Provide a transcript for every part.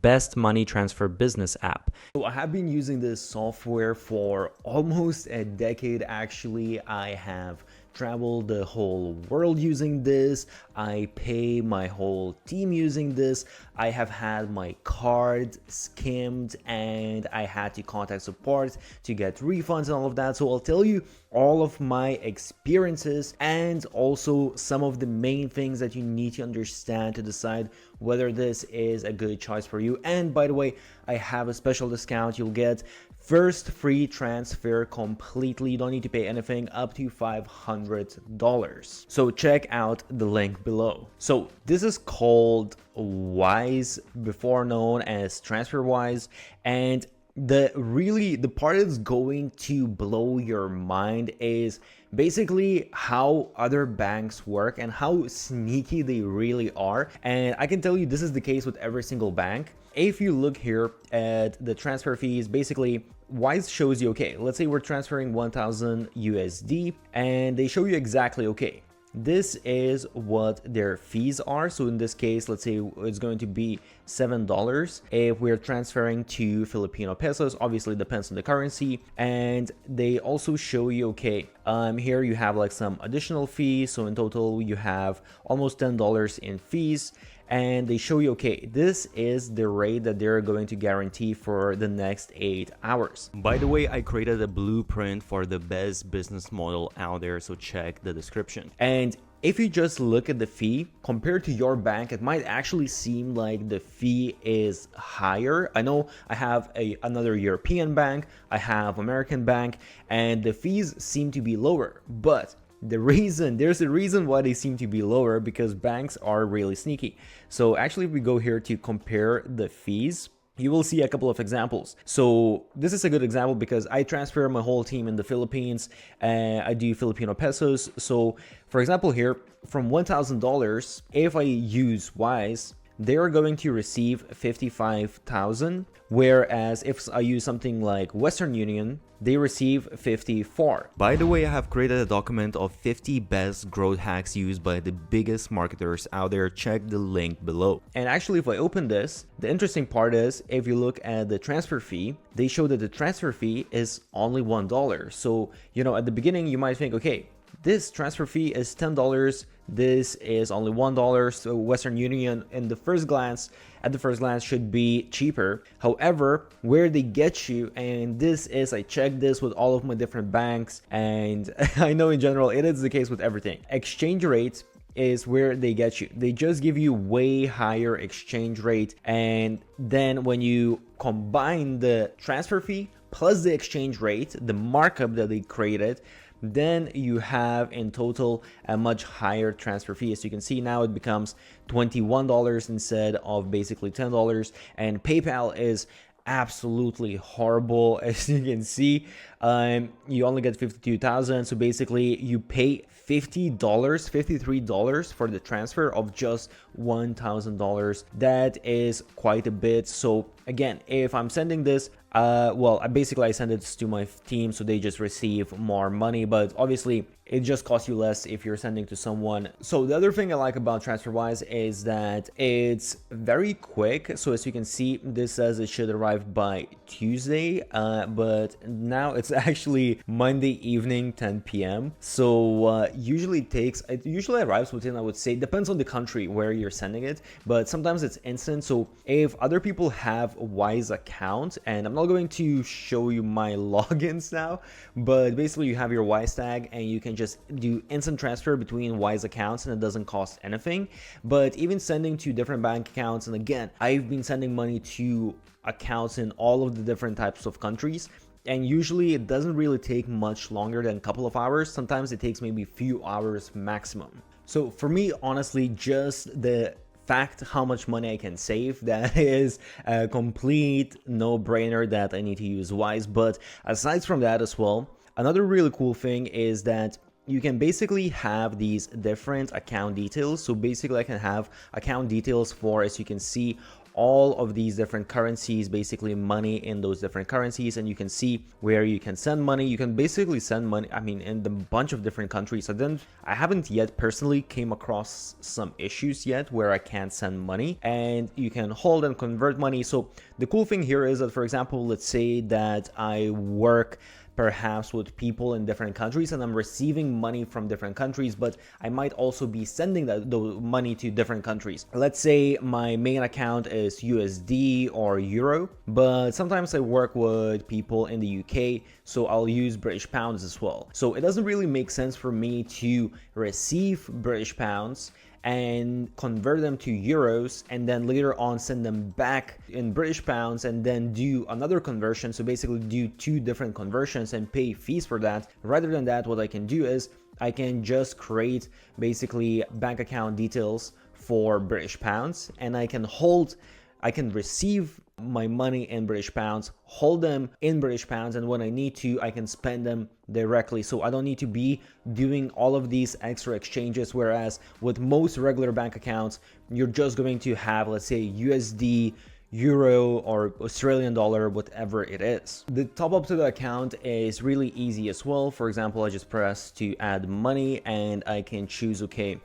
best money transfer business app. So I have been using this software for almost a decade. Actually, I have traveled the whole world using this. I pay my whole team using this. I have had my card skimmed and I had to contact support to get refunds and all of that. So I'll tell you all of my experiences and also some of the main things that you need to understand to decide whether this is a good choice for you. And by the way, I have a special discount. You'll get first free transfer completely. You don't need to pay anything up to $500. So check out the link below. So this is called Wise, before known as TransferWise, and the part that's going to blow your mind is basically how other banks work and how sneaky they really are. And I can tell you this is the case with every single bank. If you look here at the transfer fees, basically Wise shows you, okay, let's say we're transferring 1000 USD and they show you exactly, okay, this is what their fees are. So in this case, let's say it's going to be $7 if we're transferring to Filipino pesos. Obviously depends on the currency. And they also show you, okay, here you have like some additional fees. So in total you have almost $10 in fees. And they show you, okay, this is the rate that they're going to guarantee for the next 8 hours. By the way, I created a blueprint for the best business model out there, so check the description. And if you just look at the fee compared to your bank, it might actually seem like the fee is higher. I know I have another European bank, I have American bank, and the fees seem to be lower, but there's a reason why they seem to be lower, because banks are really sneaky. So actually, if we go here to compare the fees, you will see a couple of examples. So this is a good example because I transfer my whole team in the Philippines and I do Filipino pesos. So for example here, from $1,000, if I use Wise, they are going to receive 55,000, whereas if I use something like Western Union, they receive 54. By the way, I have created a document of 50 best growth hacks used by the biggest marketers out there. Check the link below. And actually, if I open this, the interesting part is if you look at the transfer fee, they show that the transfer fee is only $1. So, you know, at the beginning, you might think, okay, this transfer fee is $10. This is only $1. So Western Union at the first glance should be cheaper. However, where they get you, and this is, I checked this with all of my different banks, and I know in general it is the case with everything. Exchange rate is where they get you. They just give you way higher exchange rate, and then when you combine the transfer fee plus the exchange rate, the markup that they created, then you have in total a much higher transfer fee. As you can see now, it becomes $21 instead of basically $10. And PayPal is absolutely horrible. As you can see, you only get 52,000. So basically you pay $53 for the transfer of just $1,000. That is quite a bit. So again, if I'm sending this, well, I send it to my team, so they just receive more money, but obviously it just costs you less if you're sending to someone. So the other thing I like about TransferWise is that it's very quick. So as you can see, this says it should arrive by Tuesday, but now it's actually Monday evening, 10 p.m. So usually it usually arrives within, I would say, depends on the country where you're sending it, but sometimes it's instant. So if other people have a Wise account, and I'm not going to show you my logins now, but basically you have your Wise tag and you can just do instant transfer between Wise accounts and it doesn't cost anything. But even sending to different bank accounts, and again, I've been sending money to accounts in all of the different types of countries, and usually it doesn't really take much longer than a couple of hours. Sometimes it takes maybe a few hours maximum. So for me, honestly, just the fact how much money I can save, that is a complete no-brainer that I need to use Wise. But aside from that as well, another really cool thing is that you can basically have these different account details. So basically I can have account details for, as you can see, all of these different currencies, basically money in those different currencies, and you can see where you can send money. You can basically send money, I mean, in a bunch of different countries. I haven't yet personally came across some issues yet where I can't send money, and you can hold and convert money. So the cool thing here is that, for example, let's say that I work perhaps with people in different countries and I'm receiving money from different countries, but I might also be sending the money to different countries. Let's say my main account is USD or Euro, but sometimes I work with people in the UK, so I'll use British pounds as well. So it doesn't really make sense for me to receive British pounds and convert them to euros and then later on send them back in British pounds and then do another conversion. So basically do two different conversions and pay fees for that. Rather than that, what I can do is I can just create basically bank account details for British pounds, and I can receive my money in British pounds, hold them in British pounds, and when I need to, I can spend them directly. So I don't need to be doing all of these extra exchanges, whereas with most regular bank accounts, you're just going to have, let's say, USD, Euro, or Australian dollar, whatever it is. The top up to the account is really easy as well. For example, I just press to add money and I can choose, okay,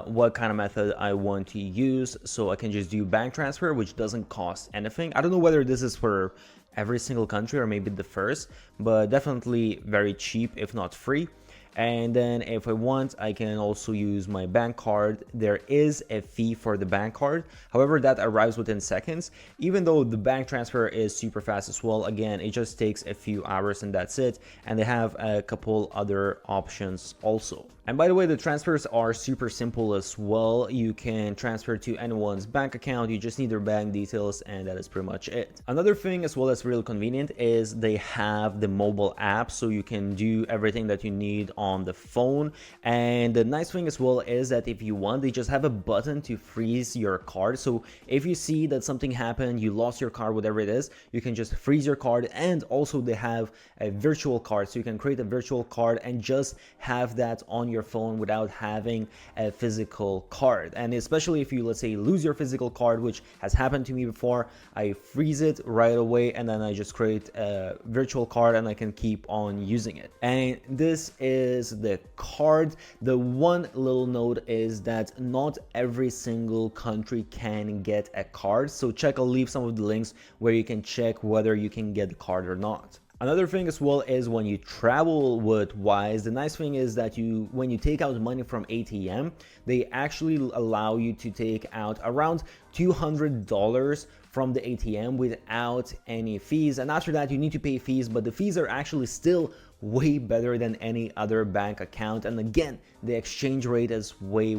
what kind of method I want to use. So I can just do bank transfer, which doesn't cost anything. I don't know whether this is for every single country or maybe the first, but definitely very cheap, if not free. And then if I want, I can also use my bank card. There is a fee for the bank card. However, that arrives within seconds, even though the bank transfer is super fast as well. Again, it just takes a few hours and that's it. And they have a couple other options also. And by the way, the transfers are super simple as well. You can transfer to anyone's bank account. You just need their bank details and that is pretty much it. Another thing as well that's really convenient is they have the mobile app, so you can do everything that you need on the phone. And the nice thing as well is that if you want, they just have a button to freeze your card. So if you see that something happened, you lost your card, whatever it is, you can just freeze your card. And also they have a virtual card, so you can create a virtual card and just have that on your phone without having a physical card. And especially if you, let's say, lose your physical card, which has happened to me before, I freeze it right away and then I just create a virtual card and I can keep on using it. And this is the card. The one little note is that not every single country can get a card, so I'll leave some of the links where you can check whether you can get the card or not. Another thing as well is when you travel with Wise, the nice thing is that when you take out money from ATM, they actually allow you to take out around $200 from the ATM without any fees. And after that, you need to pay fees, but the fees are actually still way better than any other bank account. And again, the exchange rate is way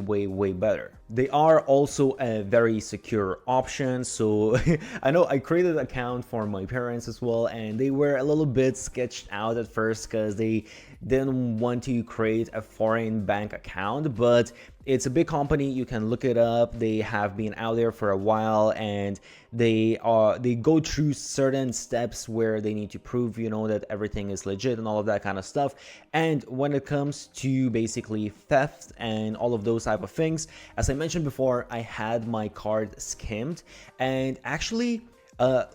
better. They are also a very secure option. So I know I created an account for my parents as well, and they were a little bit sketched out at first because they didn't want to create a foreign bank account, but it's a big company. You can look it up. They have been out there for a while, and they go through certain steps where they need to prove, that everything is legit and all of that kind of stuff. And when it comes to basically theft and all of those type of things, as I mentioned before, I had my card skimmed, and actually,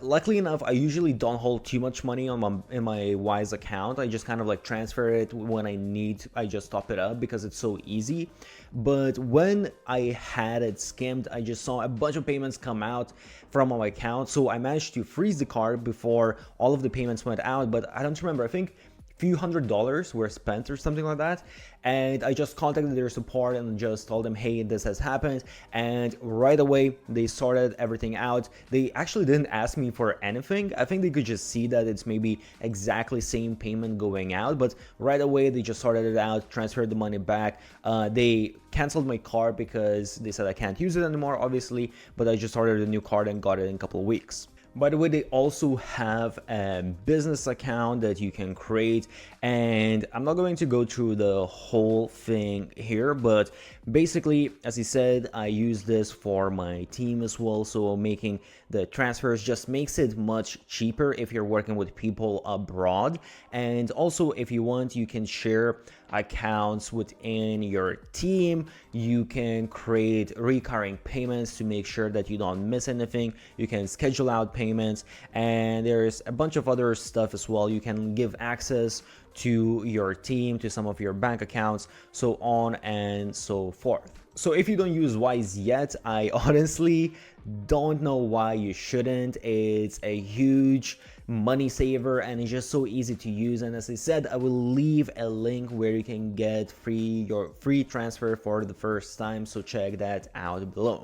luckily enough, I usually don't hold too much money in my Wise account. I just kind of like transfer it when I need. I just top it up because it's so easy. But when I had it skimmed, I just saw a bunch of payments come out from my account. So I managed to freeze the card before all of the payments went out. But I don't remember. I think few $100s were spent or something like that, and I just contacted their support and just told them, hey, this has happened, and right away they sorted everything out. They actually didn't ask me for anything. I think they could just see that it's maybe exactly same payment going out, but right away they just sorted it out, transferred the money back. They canceled my card because they said I can't use it anymore, obviously, but I just ordered a new card and got it in a couple of weeks. By the way, they also have a business account that you can create, and I'm not going to go through the whole thing here, but basically, as I said, I use this for my team as well, so making the transfers just makes it much cheaper if you're working with people abroad. And also, if you want, you can share accounts within your team. You can create recurring payments to make sure that you don't miss anything. You can schedule out payments, and there's a bunch of other stuff as well. You can give access to your team, to some of your bank accounts, so on and so forth. So if you don't use Wise yet, I honestly don't know why you shouldn't. It's a huge money saver and it's just so easy to use. And as I said, I will leave a link where you can get your free transfer for the first time, so check that out below.